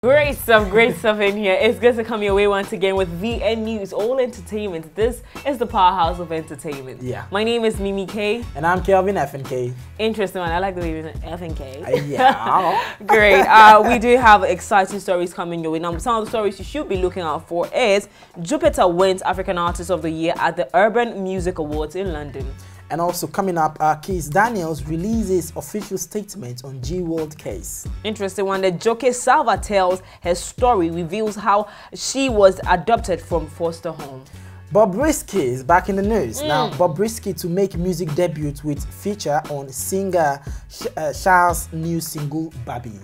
Great stuff in here. It's good to come your way once again with VN News, all entertainment. This is the powerhouse of entertainment. Yeah. My name is Mimi K. And I'm Kelvin FNK. Interesting one. I like the way it's FNK. Yeah. Great. We do have exciting stories coming your way. Now, some of the stories you should be looking out for is JUPITAR wins African Artist of the Year at the Urban Music Awards in London. And also coming up, Keith Daniels releases official statement on G World case. Interesting one. The jockey SILVA tells her story, reveals how she was adopted from foster home. Bobrisky is back in the news. Now, Bobrisky to make music debut with feature on singer Shaa'S' new single, Barbie.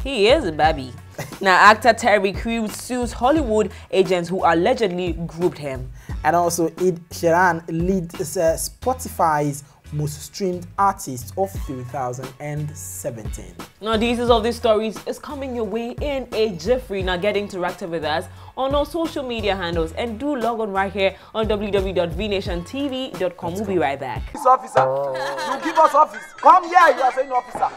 He is a Barbie. Now, actor Terry Crews sues Hollywood agents who allegedly grouped him. And also, SHEERAN leads Spotify's most streamed artist of 2017. Now, details of these stories is coming your way in a jiffy. Now, get interactive with us on our social media handles and do log on right here on www.vnationtv.com. We'll be right back. This officer, you give us office. Come here, you are saying officer.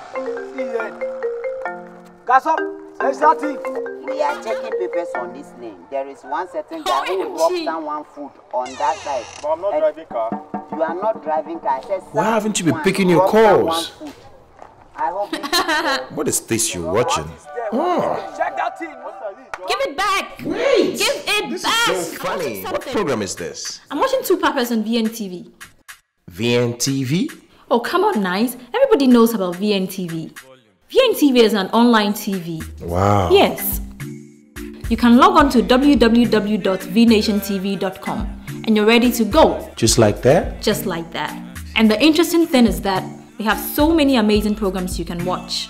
Gas up. We are checking papers on this lane. There is one certain guy who dropped someone food on that side. But I'm not driving car. You are not driving car. Why haven't you been picking your calls? I hope What is this you're watching? Check that thing. Give it back! Wait! Give it This back! is so funny. What program is this? I'm watching Two Papas on VNTV. VNTV? Oh, come on, nice. Everybody knows about VNTV. VNTV is an online TV. Wow. Yes. You can log on to www.vnationtv.com and you're ready to go. Just like that? Just like that. And the interesting thing is that we have so many amazing programs you can watch.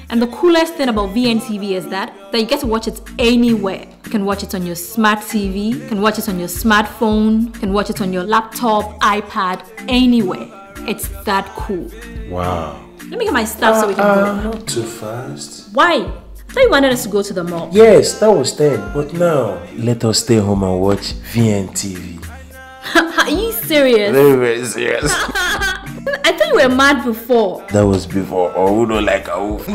And the coolest thing about VNTV is that you get to watch it anywhere. You can watch it on your smart TV, you can watch it on your smartphone, you can watch it on your laptop, iPad, anywhere. It's that cool. Wow. Let me get my stuff so we can go. Not too fast. Why? I thought you wanted us to go to the mall. Yes, that was then. But now, let us stay home and watch VNTV. Are you serious? Very, very serious. I thought you were mad before. That was before. Oh, we don't like a wolf.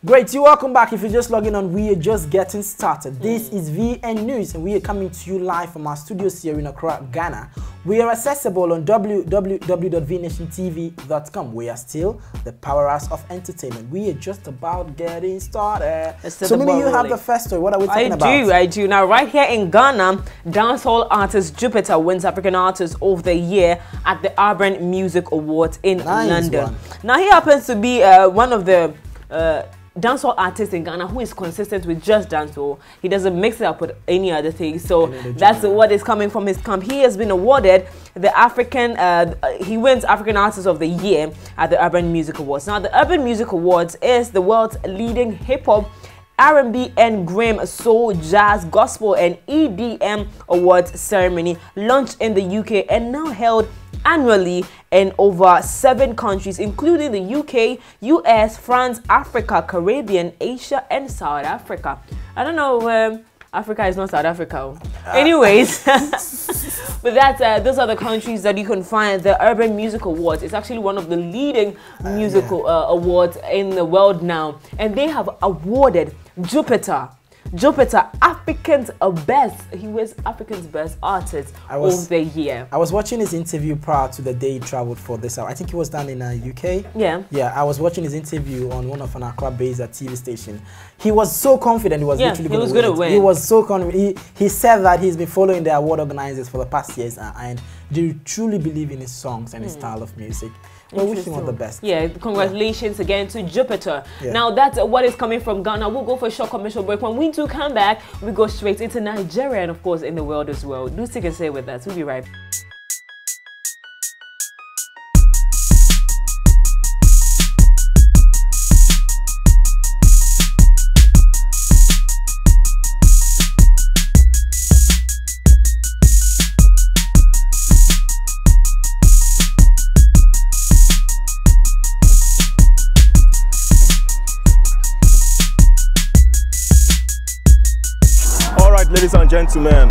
Great, you welcome back. If you're just logging on, we are just getting started. This is VN News and we are coming to you live from our studios here in Accra, Ghana. We are accessible on www.vnationtv.com. We are still the powerhouse of entertainment. We are just about getting started. So maybe you have the first story. What are we talking about? I do. Now, right here in Ghana, dancehall artist JUPITAR wins African Artist of the Year at the Urban Music Awards in London. Now, he happens to be one of the dancehall artist in Ghana who is consistent with just dancehall. He doesn't mix it up with any other thing. So that's what is coming from his camp. He has been awarded the he wins African Artist of the Year at the Urban Music Awards. Now, the Urban Music Awards is the world's leading hip-hop, R&B and Grime, soul, jazz, gospel and EDM awards ceremony launched in the UK and now held annually in over 7 countries, including the UK, US, France, Africa, Caribbean, Asia, and South Africa. I don't know, Africa is not South Africa. Anyways, but those are the countries that you can find the Urban Music Awards. It's actually one of the leading musical awards in the world now, and they have awarded JUPITAR African's best. He was African's best artist of the year. I was watching his interview prior to the day he traveled for this. I think he was done in UK. Yeah. I was watching his interview on one of an Accra-based TV station. He was so confident he was literally going to win. He was so confident. He said that he's been following the award organizers for the past years and they truly believe in his songs and his style of music. We wish him all the best. Yeah, congratulations again to JUPITAR. Now, that's what is coming from Ghana. We'll go for a short commercial break. When we do come back, we go straight into Nigeria and, of course, in the world as well. Do stick and stay with us. We'll be right back. Ladies and gentlemen,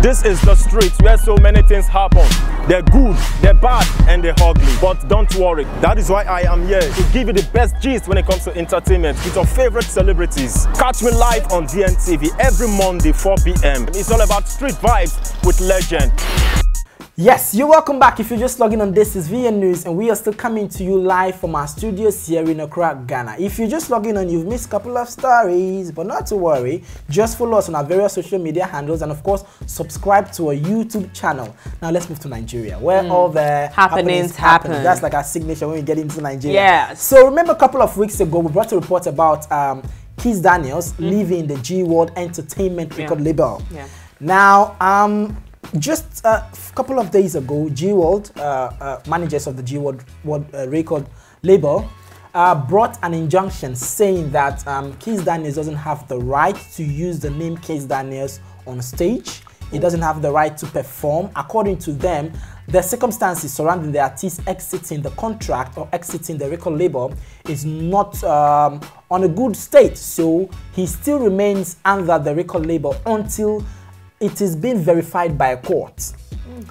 this is the street where so many things happen. They're good, they're bad, and they're ugly. But don't worry, that is why I am here to give you the best gist when it comes to entertainment with your favorite celebrities. Catch me live on VNTV every Monday 4 p.m. It's all about street vibes with legend. Yes, you're welcome back. If you're just logging on, this is VN News, and we are still coming to you live from our studios here in Accra, Ghana. If you're just logging on, you've missed a couple of stories, but not to worry. Just follow us on our various social media handles, and of course, subscribe to our YouTube channel. Now let's move to Nigeria, where all the happenings happen. That's like our signature when we get into Nigeria. Yes. So remember, a couple of weeks ago, we brought a report about Kiss Daniels leaving the G World Entertainment record label. Yeah. Now, just a couple of days ago, G World, managers of the G World record label, brought an injunction saying that Kiss Daniels doesn't have the right to use the name Kiss Daniels on stage. He doesn't have the right to perform. According to them, the circumstances surrounding the artist exiting the contract or exiting the record label is not on a good state. So he still remains under the record label until it is being verified by a court.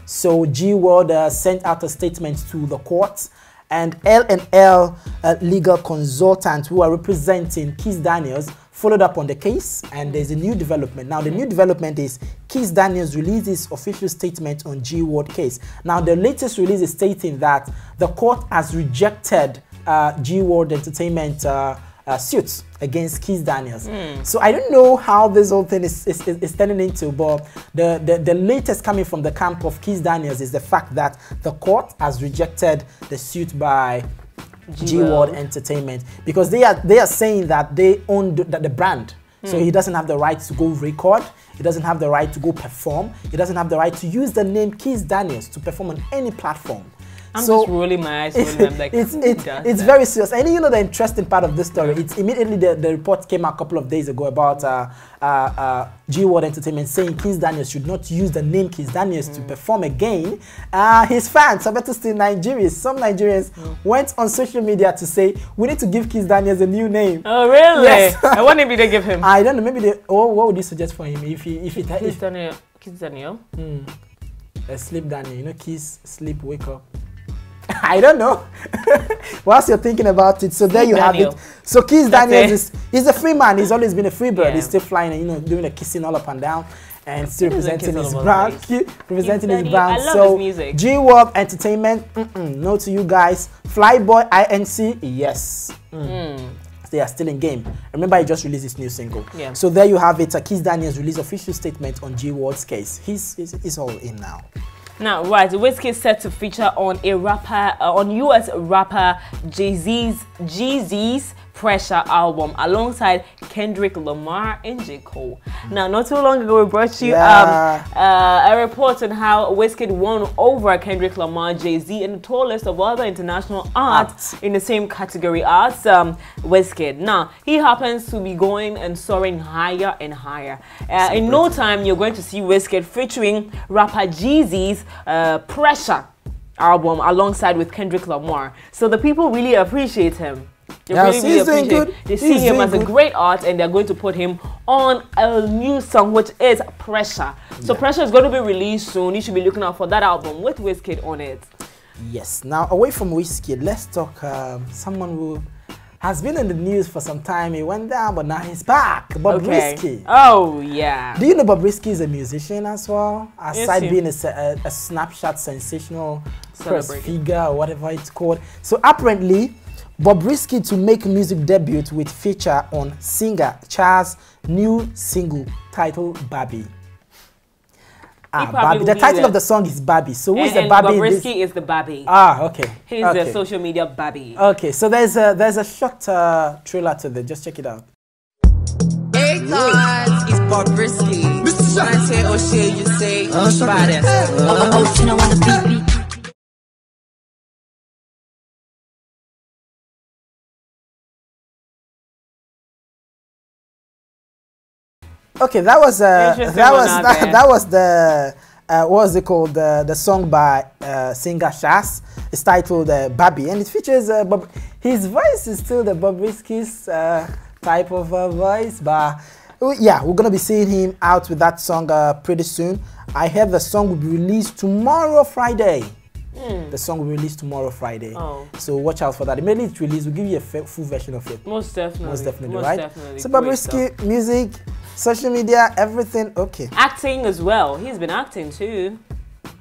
So G World sent out a statement to the court, and L&L legal consultants who are representing Kiss Daniels followed up on the case, and there's a new development. Now the new development is Kiss Daniels releases official statement on G World case. Now the latest release is stating that the court has rejected G World Entertainment suits against Kiss Daniels. So I don't know how this whole thing is turning into, but the latest coming from the camp of Kiss Daniels is the fact that the court has rejected the suit by G World Entertainment because they are saying that they own the brand. So he doesn't have the right to go record, he doesn't have the right to go perform, he doesn't have the right to use the name Kiss Daniels to perform on any platform. I'm just rolling my eyes when I'm like, it's very serious. And you know the interesting part of this story, it's immediately the report came out a couple of days ago about G World Entertainment saying Kiss Daniels should not use the name Kiss Daniels to perform again. His fans, I bet to still Nigerians, some Nigerians went on social media to say, we need to give Kiss Daniels a new name. Oh really? Yes. And what name did they give him? I don't know, maybe they, what would you suggest for him if Kiss Daniel? Sleep Daniel, you know, Kiss, sleep, wake up. I don't know. Whilst you're thinking about it, so there you have it. So Kiss Daniels he's a free man. He's always been a free bird. He's still flying and, you know, doing the kissing all up and down and still representing his brand. Representing his brand. So G World Entertainment, no to you guys. Flyboy INC, yes. They are still in game. Remember, he just released his new single. So there you have it. Kiss Daniels released official statement on G World's case. He's all in now. Now, right, Bobrisky is set to feature on US rapper Jeezy's Pressure album alongside Kendrick Lamar and J. Cole. Now, not too long ago, we brought you a report on how Wizkid won over Kendrick Lamar, Jay-Z, and the tallest of other international arts in the same category as Wizkid. Now, he happens to be going and soaring higher and higher. In no time, you're going to see Wizkid featuring rapper Jeezy's Pressure album alongside with Kendrick Lamar. So the people really appreciate him. They really appreciate. They see him as a great art, and they're going to put him on a new song, which is Pressure. So Pressure is going to be released soon. You should be looking out for that album with Wizkid on it. Yes. Now, away from Wizkid, let's talk someone who has been in the news for some time. He went down, but now he's back. Bobrisky. Oh, yeah. Do you know Bobrisky is a musician as well? Aside being a Snapchat sensational press figure or whatever it's called. So apparently, Bobrisky to make music debut with feature on singer Shaa'S' new single titled Barbie. Barbie. The title of the song is Barbie. So who is the Barbie? Bobrisky is the Barbie. Okay. He's the social media Barbie. Okay, so there's a short trailer to this. Just check it out. Hey guys, it's Bobrisky. When I say O'Shea, you say Badass. Oh, you know what the beat. Okay, that was the what was it called? The song by singer Shaa'S. It's titled Barbie, and it features his voice is still the Bobrisky's type of voice, but Yeah, we're gonna be seeing him out with that song pretty soon. I heard the song will be released tomorrow, Friday. The song will be released tomorrow, Friday. So watch out for that. Immediately it's released, we'll give you a full version of it. Most definitely, right? Definitely. So Bobrisky, music, social media, everything, okay. Acting as well. He's been acting too.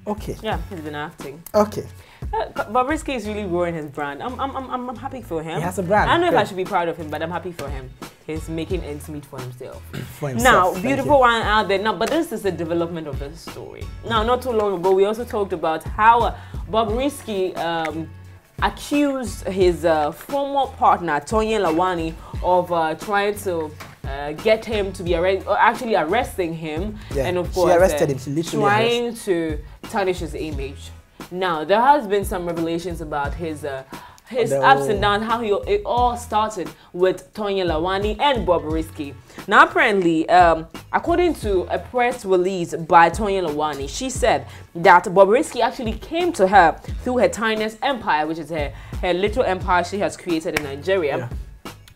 Okay. Yeah, he's been acting. Okay. Bobrisky is really growing his brand. I'm happy for him. He has a brand. I don't know if I should be proud of him, but I'm happy for him. He's making ends meet for himself. Now, beautiful one out there. Now, but this is the development of the story. Now, not too long ago, we also talked about how Bobrisky accused his former partner, Toyin Lawani, of trying to get him to be arrested, or actually arresting him. Yeah. And of course, she arrested him. She literally trying to tarnish his image. Now, there has been some revelations about his ups and downs, how it all started with Toyin Lawani and Bobrisky. Now, apparently, according to a press release by Toyin Lawani, she said that Bobrisky actually came to her through her tiniest empire, which is her little empire she has created in Nigeria.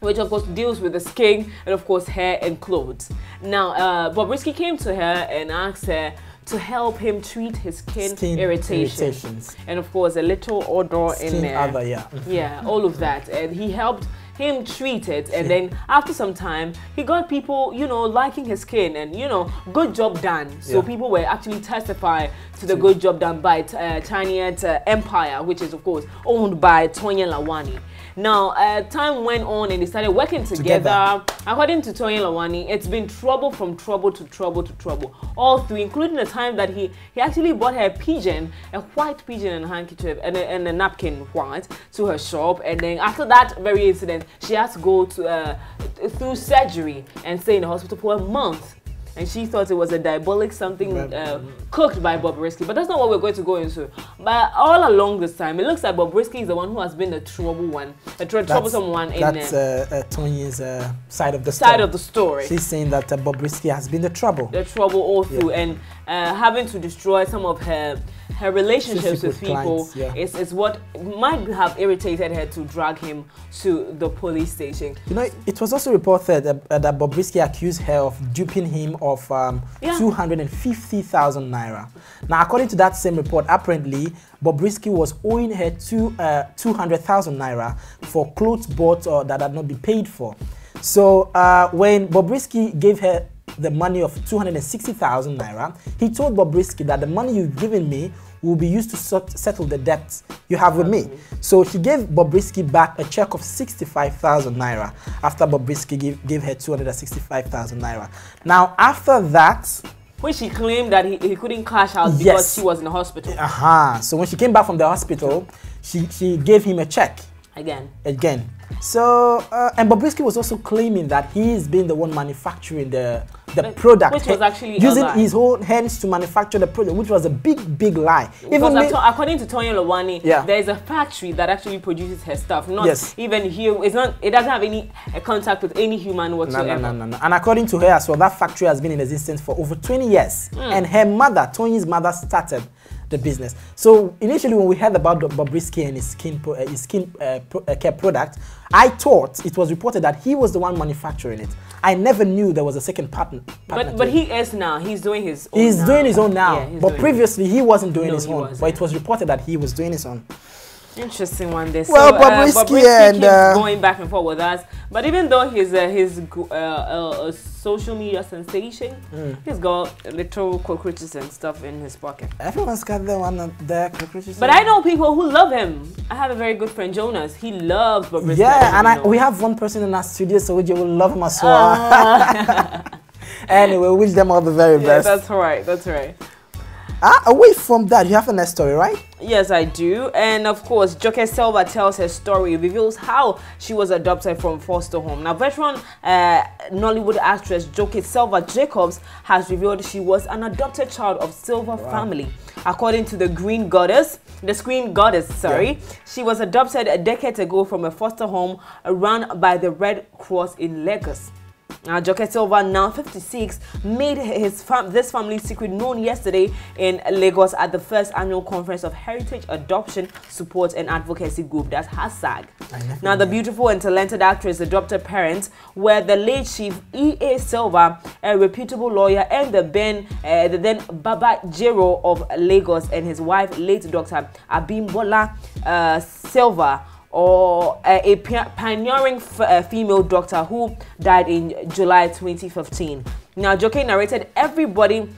Which of course deals with the skin and of course hair and clothes. Now, Bobrisky came to her and asked her to help him treat his skin irritations. And of course a little odor in there. Yeah, all of that. And he helped him treat it, and then after some time he got people, you know, liking his skin, and you know, good job done. So people were actually testifying to the good job done by Chinese Empire, which is of course owned by Toyin Lawani. Now, time went on and they started working together. According to Toyin Lawani, it's been trouble from trouble to trouble to trouble. All through, including the time that he actually bought her a pigeon, a white pigeon and a handkerchief and a napkin white to her shop. And then after that very incident, she had to go to through surgery and stay in the hospital for a month. And she thought it was a diabolic something cooked by Bobrisky. But that's not what we're going to go into. But all along this time, it looks like Bobrisky is the one who has been the trouble one, the troublesome one in that's Toyin's side of the story. Side of the story. She's saying that Bobrisky has been the trouble. The trouble all through, and having to destroy some of her relationships with people is what might have irritated her to drag him to the police station. You know, it was also reported that Bobrisky accused her of duping him of 250,000 naira. Now, according to that same report, apparently Bobrisky was owing her 200,000 naira for clothes bought that had not been paid for. So when Bobrisky gave her the money of 260,000 naira, he told Bobrisky that the money you've given me will be used to settle the debts you have with me. So she gave Bobrisky back a check of 65,000 naira after Bobrisky gave her 265,000 naira. Now, after that, which he claimed that he couldn't cash out because she was in the hospital. So when she came back from the hospital, she gave him a check. Again. So, and Bobrisky was also claiming that he's been the one manufacturing the product. Which was actually using his own hands to manufacture the product, which was a big lie. Even according to Toyin Lawani, there is a factory that actually produces her stuff. Not even here. It doesn't have any contact with any human whatsoever. No. And according to her as well, that factory has been in existence for over 20 years. And her mother, Toyin's mother, started the business. So initially, when we heard about Bobrisky and his skin care product, I thought it was reported that he was the one manufacturing it. I never knew there was a second partner. But he is now. He's doing his own. He's doing his own now. But previously he wasn't doing his own. But it was reported that he was doing his own. Interesting one this. Well, Bobrisky keeps going back and forth with us. But even though he's a social media sensation, he's got little cockroaches and stuff in his pocket. Everyone's got their cockroaches. But I know people who love him. I have a very good friend, Jonas. He loves Bobrisky. Yeah, and we have one person in our studio, so we will love him as well. Anyway, wish them all the very best. That's right. That's right. Away from that, you have a next story, right? Yes, I do. And of course, SILVA tells her story, reveals how she was adopted from foster home. Now, veteran Nollywood actress SILVA Jacobs has revealed she was an adopted child of SILVA family. According to the Screen Goddess, she was adopted a decade ago from a foster home run by the Red Cross in Lagos. Joke Silva, now 56, made this family's secret known yesterday in Lagos at the first annual conference of Heritage Adoption Support and Advocacy Group, that's HASAG. Now, the beautiful and talented actress adopted parents were the late Chief E.A. Silva, a reputable lawyer, and the then Baba Jero of Lagos, and his wife, late Dr. Abimbola Silva, or a pioneering female doctor who died in July 2015. Now, Joke narrated actually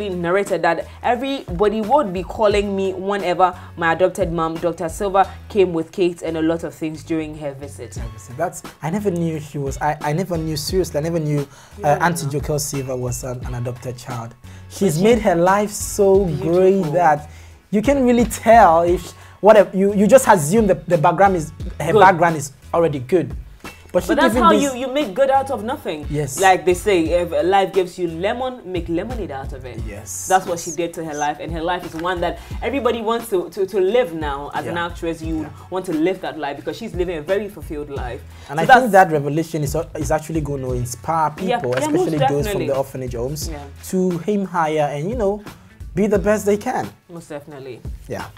narrated that everybody would be calling me whenever my adopted mom, Dr. Silva, came with cakes and a lot of things during her visit. I never knew she was, I never knew, seriously, I never knew Auntie Joke Silva was an adopted child. She's made her life so great that you can really tell if, you just assume the background is, her background is already good. But that's how you make good out of nothing. Yes. Like they say, if life gives you lemon, make lemonade out of it. Yes. That's what she did to her life, and her life is one that everybody wants to live now. As an actress, you want to live that life because she's living a very fulfilled life. And so I think that revelation is actually going to inspire people, especially those from the orphanage homes, to aim higher and, you know, be the best they can. Most definitely. Yeah.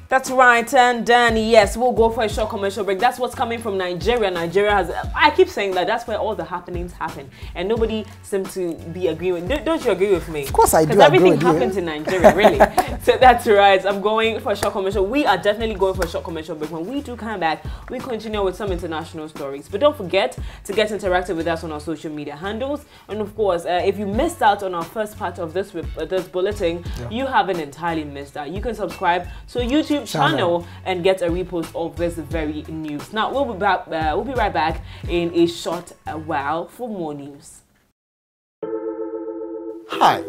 That's right, and then yes, we'll go for a short commercial break. That's what's coming from Nigeria. Nigeria has, I keep saying that's where all the happenings happen, and nobody seems to be agreeing. Don't you agree with me? Of course I do. Because everything happens in Nigeria, really. So that's right. I'm going for a short commercial. We are definitely going for a short commercial break. When we do come back, we continue with some international stories. But don't forget to get interactive with us on our social media handles. And of course, if you missed out on our first part of this bulletin, you haven't entirely missed out. You can subscribe to YouTube channel and get a repost of this very news. Now we'll be back. We'll be right back in a short while for more news. Hi,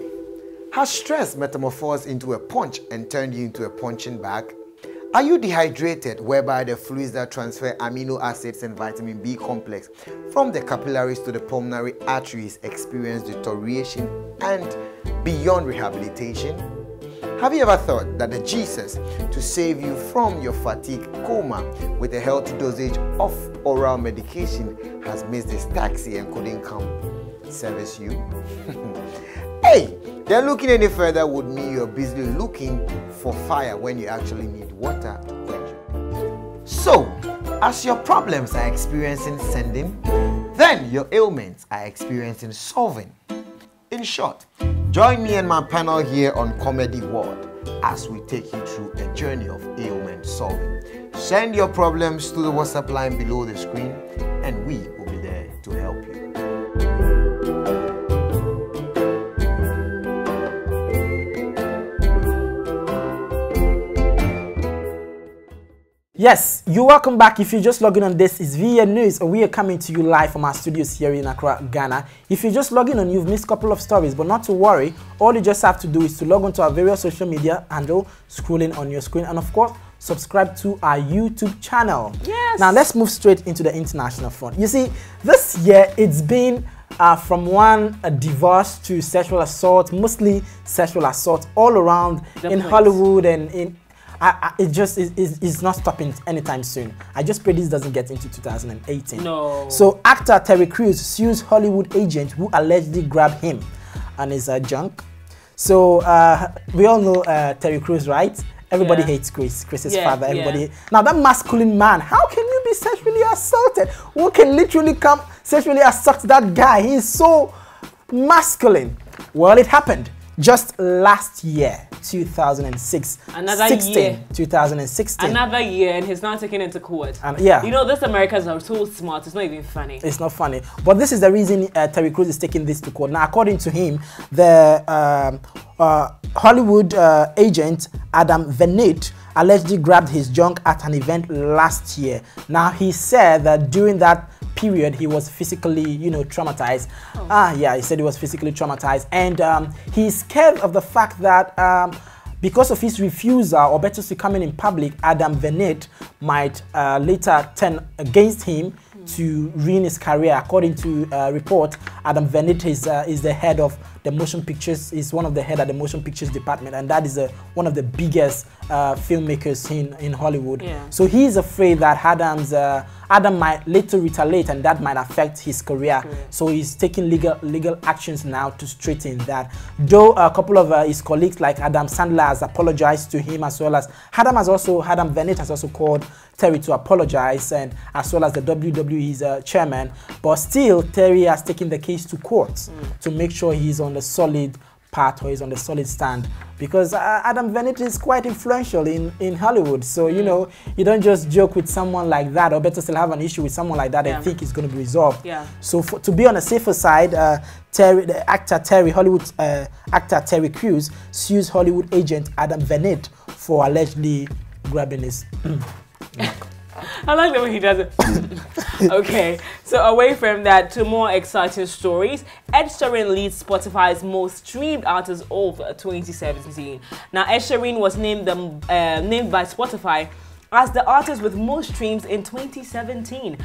has stress metamorphosed into a punch and turned you into a punching bag? Are you dehydrated, whereby the fluids that transfer amino acids and vitamin B complex from the capillaries to the pulmonary arteries experience deterioration and beyond rehabilitation? Have you ever thought that the Jesus to save you from your fatigue coma with a healthy dosage of oral medication has missed his taxi and couldn't come service you? Hey, then looking any further would mean you're busily looking for fire when you actually need water to quench it. So, as your problems are experiencing sending, then your ailments are experiencing solving. In short, join me and my panel here on Comedy World as we take you through a journey of ailment solving. Send your problems to the WhatsApp line below the screen and we will be there to help you. Yes, you're welcome back. If you're just logging on, this is VN News, and we are coming to you live from our studios here in Accra, Ghana. If you're just logging on, you've missed a couple of stories, but not to worry. All you just have to do is to log on to our various social media handle, scrolling on your screen, and of course, subscribe to our YouTube channel. Yes. Now, let's move straight into the international front. You see, this year, it's been from one divorce to sexual assault, mostly sexual assault all around in Hollywood and in... it just is not stopping anytime soon. I just pray this doesn't get into 2018. No. So actor Terry Crews sues Hollywood agent who allegedly grabbed him and his junk. So we all know Terry Crews, right? Everybody hates Chris's father. Everybody. Now that masculine man, how can you be sexually assaulted? Who can literally come sexually assault that guy? He is so masculine. Well, it happened just last year, 2006. Another year. 2016. Another year, and he's not taken into court. And yeah. You know, these Americans are so smart, it's not even funny. It's not funny. But this is the reason Terry Crews is taking this to court. Now, according to him, the Hollywood agent, Adam Venit, allegedly grabbed his junk at an event last year. Now, he said that during that period, he was physically, you know, traumatized. He said he was physically traumatized. And he's scared of the fact that because of his refusal, or better to come in public, Adam Venit might later turn against him to ruin his career. According to report, Adam Venit is the head of the motion pictures. He's one of the head at the motion pictures department, and that is one of the biggest filmmakers in Hollywood. Yeah. So he's afraid that Adam might later retaliate, and that might affect his career. So he's taking legal actions now to straighten that. Though a couple of his colleagues like Adam Sandler has apologized to him, as well as Adam Bennett has also called Terry to apologize, and as well as the WWE's chairman. But still, Terry has taken the case to court to make sure he's on the solid path, or he's on the solid stand, because Adam Bennett is quite influential in Hollywood. So you know, you don't just joke with someone like that, or better still have an issue with someone like that and think it's going to be resolved. So to be on the safer side, the actor Terry Crews sues Hollywood agent Adam Bennett for allegedly grabbing his I like the way he does it. Okay, so away from that to more exciting stories. Ed Sheeran leads Spotify's most streamed artist of 2017. Now, Ed Sheeran was named by Spotify as the artist with most streams in 2017,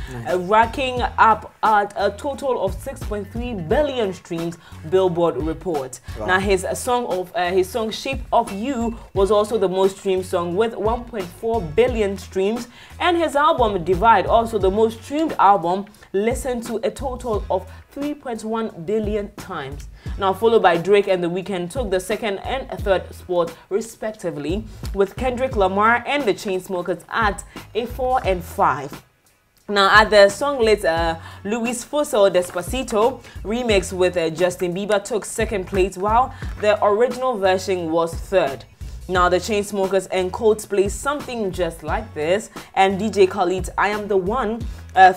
racking up at a total of 6.3 billion streams, Billboard report. Now, his song Shape of You was also the most streamed song with 1.4 billion streams, and his album Divide, also the most streamed album, listened to a total of 3.1 billion times. Now, followed by Drake and The Weeknd took the second and third spot respectively, with Kendrick Lamar and the Chainsmokers at a 4 and 5. Now, at the songlet, Luis Fonsi Despacito remix with Justin Bieber took second place, while the original version was third. Now, the Chainsmokers and Coldplay Something Just Like This, and DJ Khaled's I Am The One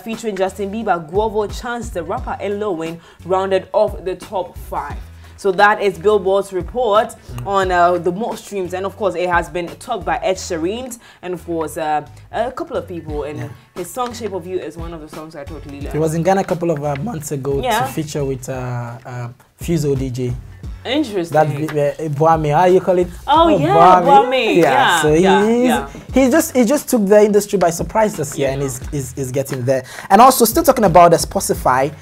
featuring Justin Bieber, Guavo, Chance the Rapper, and Lil Wayne rounded off the top 5. So that is Billboard's report on the most streams, and of course it has been topped by Ed Sheeran and of course a couple of people, and his song Shape of You is one of the songs I totally love. He was in Ghana a couple of months ago to feature with Fuso DJ. Interesting. That Boami, how you call it? Oh yeah, Boami. Yeah. So he just took the industry by surprise this year, and is getting there. And also, still talking about the Spotify,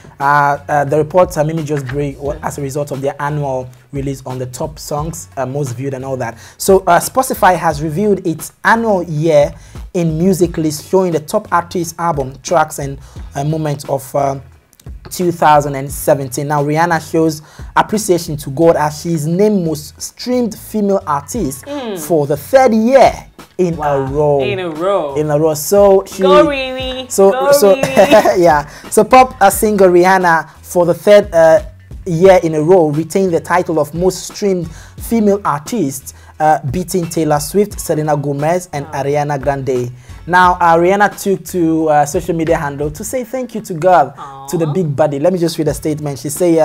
the reports Mimi just break as a result of their annual release on the top songs, most viewed and all that. So Spotify has reviewed its annual year in music list, showing the top artists, album, tracks, and moments of 2017. Now, Rihanna shows appreciation to God as she is named most streamed female artist for the third year in a row. So she go Riri. Yeah. So pop singer Rihanna for the third year in a row retained the title of most streamed female artist, beating Taylor Swift, Selena Gomez, and Ariana Grande. Now, Rihanna took to social media handle to say thank you to God, to the big buddy. Let me just read a statement. She say,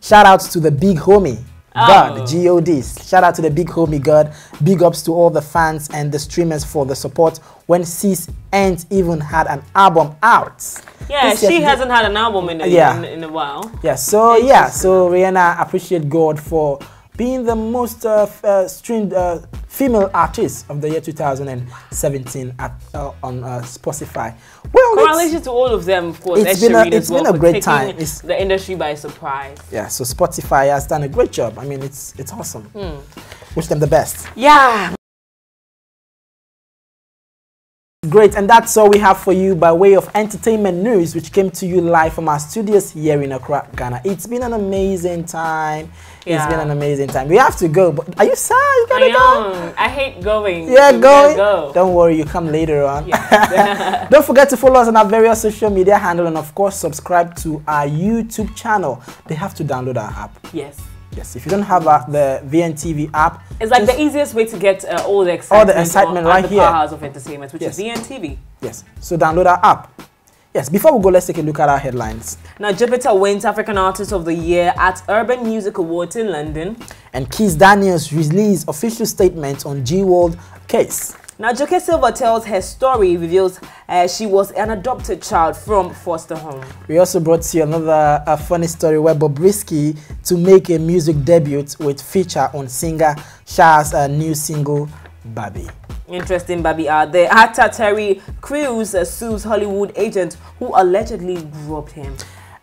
shout out to the big homie, God, G-O-D. Shout out to the big homie, God. Big ups to all the fans and the streamers for the support when Sis ain't even had an album out. Yeah, she hasn't had an album in a while. Yeah, so Rihanna appreciate God for being the most streamed female artist of the year 2017 on Spotify. Well, congratulations to all of them, of course. It's been a great time. It's the industry by surprise. Yeah, so Spotify has done a great job. I mean, it's awesome. Wish them the best. Yeah. Great, and that's all we have for you by way of entertainment news, which came to you live from our studios here in Accra, Ghana. It's been an amazing time. It's been an amazing time. We have to go, but are you sad? You gotta go. I hate going. Yeah, going. Don't worry, you come later on. Yes. Don't forget to follow us on our various social media handle, and of course, subscribe to our YouTube channel. They have to download our app. Yes. Yes, if you don't have the VNTV app, it's like the easiest way to get all the excitement right here. The powerhouse of entertainment, which is VNTV. Yes, so download our app. Yes, before we go, let's take a look at our headlines. Now, Jupiter wins African Artist of the Year at Urban Music Awards in London. And Kiss Daniels released official statement on G-World case. Now, Joke Silva tells her story, reveals she was an adopted child from foster home. We also brought you another funny story where Bobrisky to make a music debut with feature on singer Shaa'S' new single, Barbie. Interesting, Barbie. The actor Terry Crews sues Hollywood agent who allegedly groped him.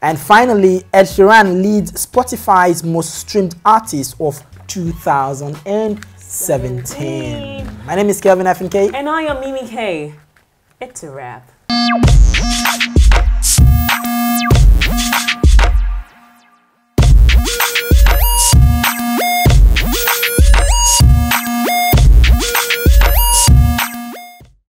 And finally, Ed Sheeran leads Spotify's most streamed artist of 2017. My name is Kelvin FNK. And I am Mimi K. It's a wrap.